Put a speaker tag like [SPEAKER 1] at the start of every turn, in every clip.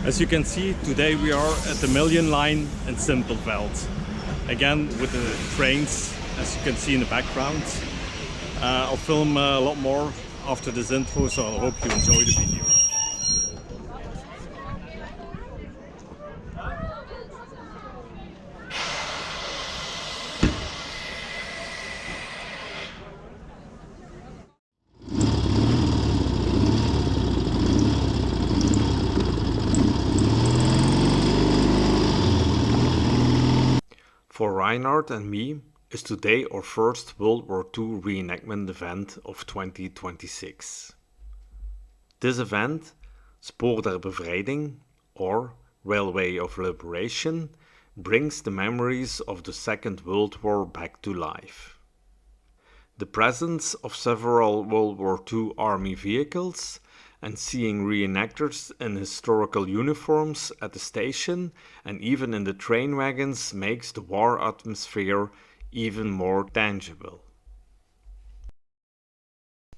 [SPEAKER 1] As you can see, today we are at the Miljoenenlijn in Simpelveld. Again with the trains, as you can see in the background. I'll film a lot more after this intro, so I hope you enjoy the video.
[SPEAKER 2] For Reinhard and me, is today our first World War II reenactment event of 2026. This event, Spoor der Bevrijding, or Railway of Liberation, brings the memories of the Second World War back to life. The presence of several World War II army vehicles and seeing reenactors in historical uniforms at the station and even in the train wagons makes the war atmosphere even more tangible.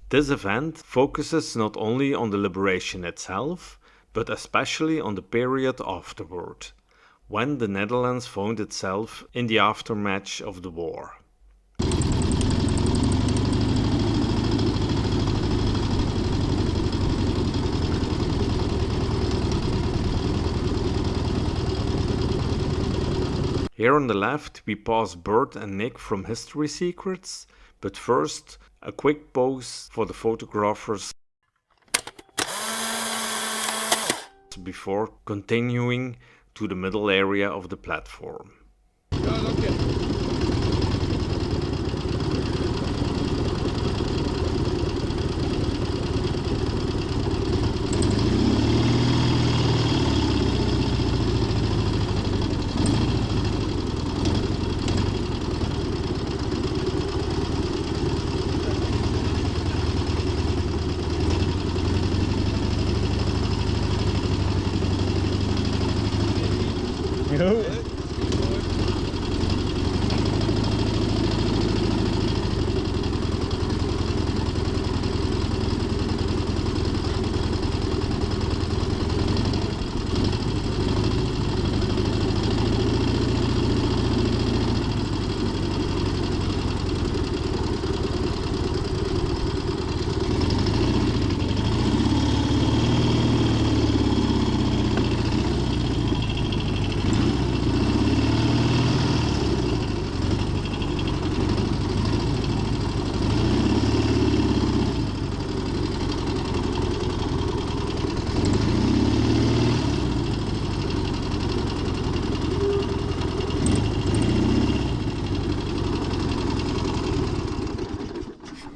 [SPEAKER 2] This event focuses not only on the liberation itself, but especially on the period afterward, when the Netherlands found itself in the aftermath of the war. Here on the left we pass Bert and Nick from History Secrets, but first a quick pause for the photographers before continuing to the middle area of the platform.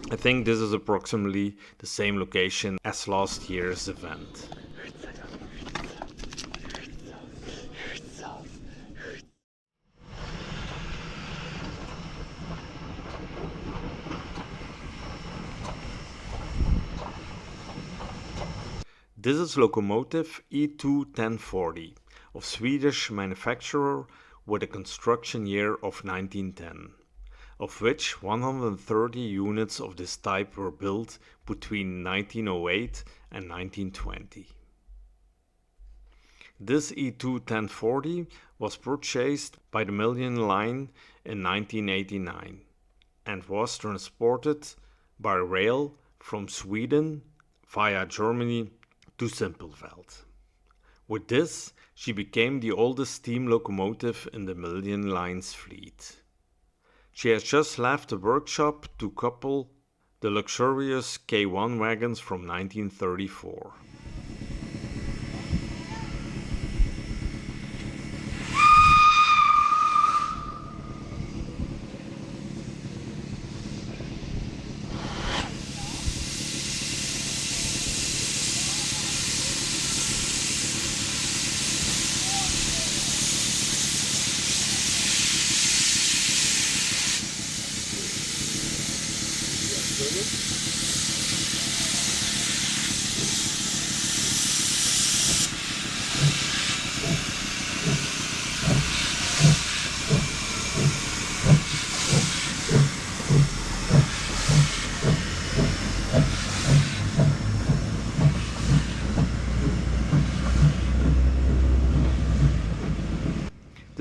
[SPEAKER 2] I think this is approximately the same location as last year's event. This is Locomotive E2 1040 of Swedish manufacturer with a construction year of 1910. Of which 130 units of this type were built between 1908 and 1920. This E2 1040 was purchased by the Miljoenenlijn in 1989 and was transported by rail from Sweden via Germany to Simpelveld. With this, she became the oldest steam locomotive in the Miljoenenlijn's fleet. She has just left the workshop to couple the luxurious K1 wagons from 1934.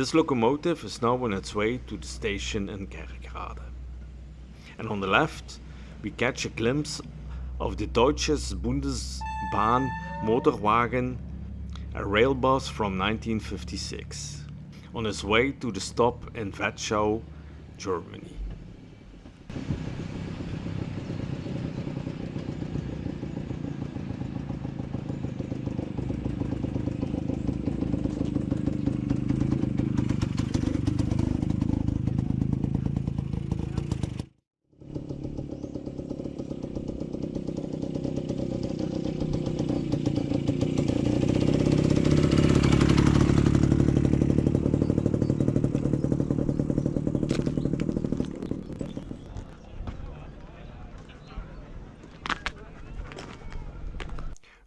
[SPEAKER 2] This locomotive is now on its way to the station in Kerkrade. And on the left, we catch a glimpse of the Deutsches Bundesbahn Motorwagen, a rail bus from 1956, on its way to the stop in Vetschau, Germany.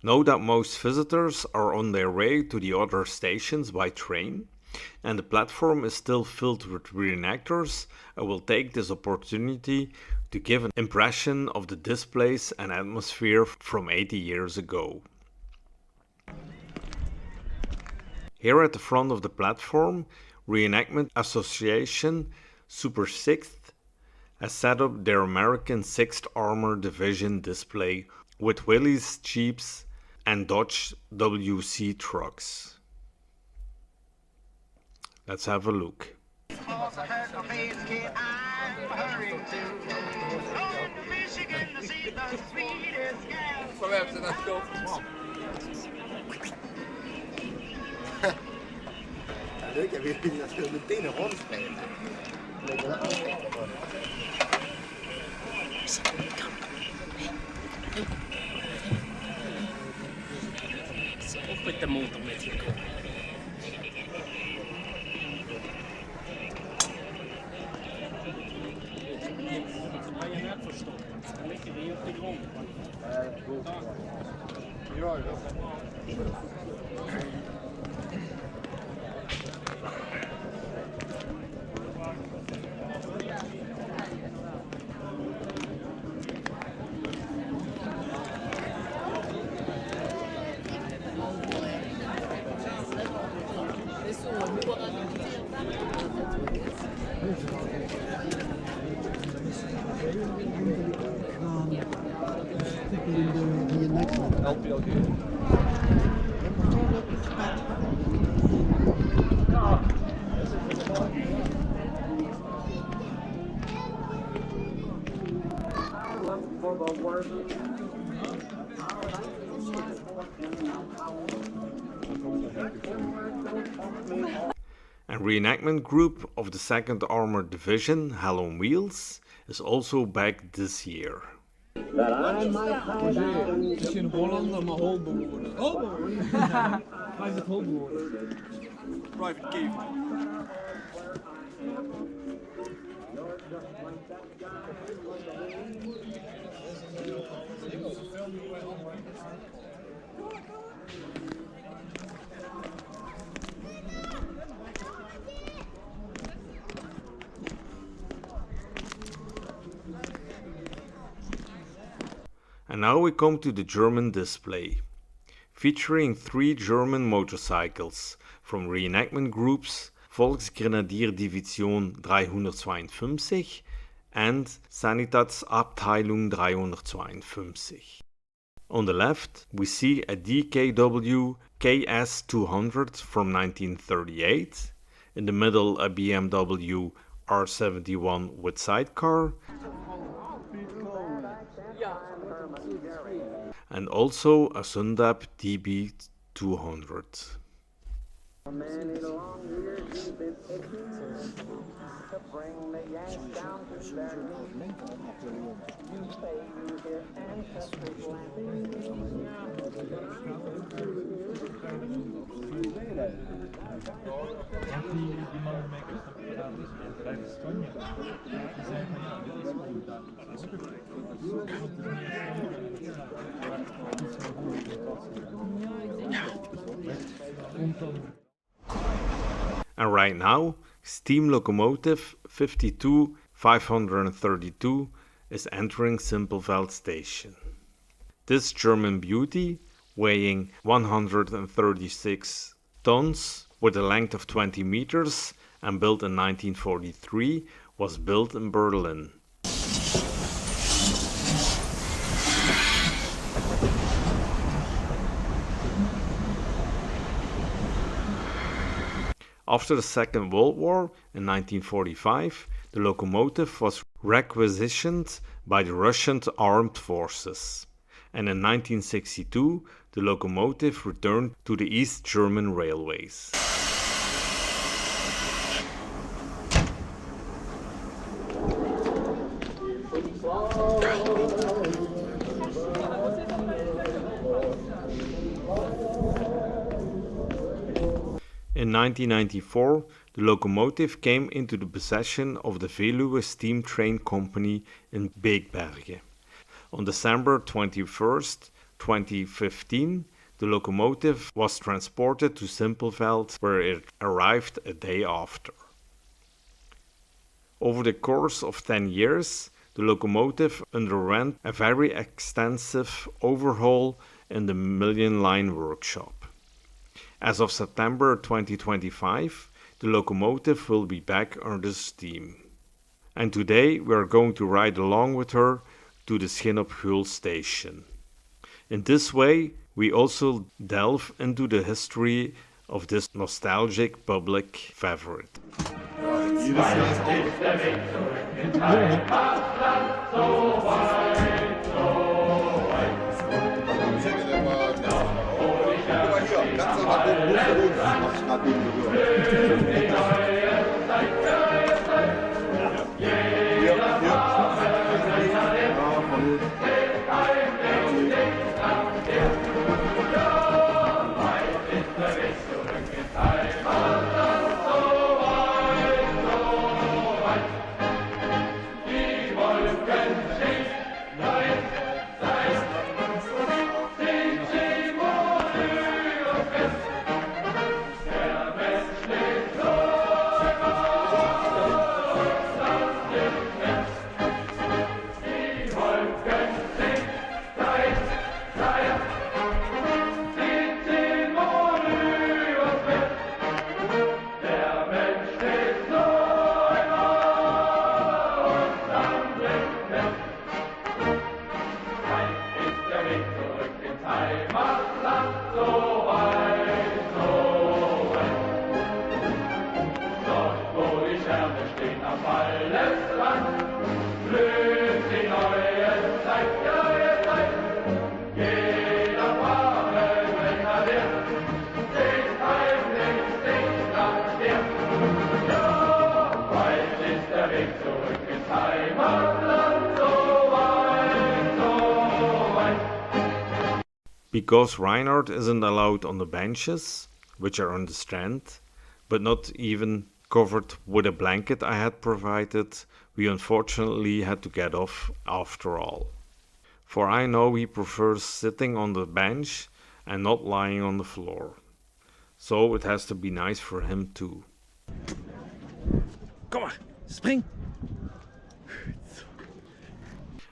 [SPEAKER 2] Know that most visitors are on their way to the other stations by train, and the platform is still filled with reenactors. I will take this opportunity to give an impression of the displays and atmosphere from 80 years ago. Here at the front of the platform, Reenactment Association Super 6th has set up their American 6th Armored Division display with Willys Jeeps and Dodge WC trucks. Let's have a look.
[SPEAKER 3] Leuk, heb je dat meteen een rond spelen.
[SPEAKER 4] Ook met de motor metgekomen. Ga je net verstoppen? Dan lig je weer op de grond.
[SPEAKER 2] And reenactment group of the 2nd Armored Division, Hell on Wheels, is also back this year.
[SPEAKER 5] Het is geen Hollander, maar holbewoner. Holbewoner? Waar is het holbewoner? Private key.
[SPEAKER 2] And now we come to the German display, featuring 3 German motorcycles from reenactment groups Volksgrenadier Division 352 and Sanitätsabteilung 352. On the left, we see a DKW KS200 from 1938, in the middle a BMW R71 with sidecar, and also a Sundab DB200. And right now, Steam Locomotive 52532 is entering Simpelveld station. This German beauty, weighing 136 tons, with a length of 20 meters and built in 1943, was built in Berlin. After the Second World War in 1945, the locomotive was requisitioned by the Russian armed forces, and in 1962 the locomotive returned to the East German railways. In 1994, the locomotive came into the possession of the Veluwe Steam Train Company in Beekbergen. On December 21st, 2015, the locomotive was transported to Simpelveld, where it arrived a day after. Over the course of 10 years, the locomotive underwent a very extensive overhaul in the Miljoenenlijn workshop. As of September 2025, the locomotive will be back under steam. And today we are going to ride along with her to the Schinophuul station. In this way, we also delve into the history of this nostalgic public favorite. Because Reinhard isn't allowed on the benches, which are on the strand, but not even covered with a blanket I had provided, we unfortunately had to get off after all. For I know he prefers sitting on the bench and not lying on the floor. So it has to be nice for him too.
[SPEAKER 1] Kom maar, spring!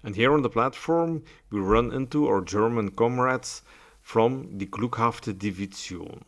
[SPEAKER 2] And here on the platform we run into our German comrades from Die Gluckhafte Division.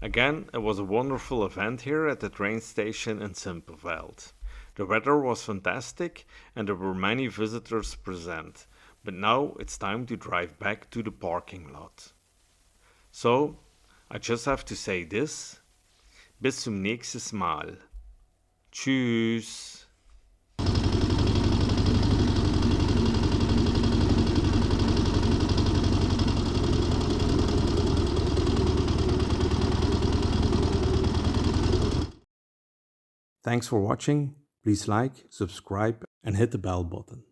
[SPEAKER 2] Again, it was a wonderful event here at the train station in Simpelveld. The weather was fantastic and there were many visitors present, but now it's time to drive back to the parking lot. So, I just have to say this: bis zum nächstes Mal. Tschüss. Thanks for watching. Please like, subscribe and hit the bell button.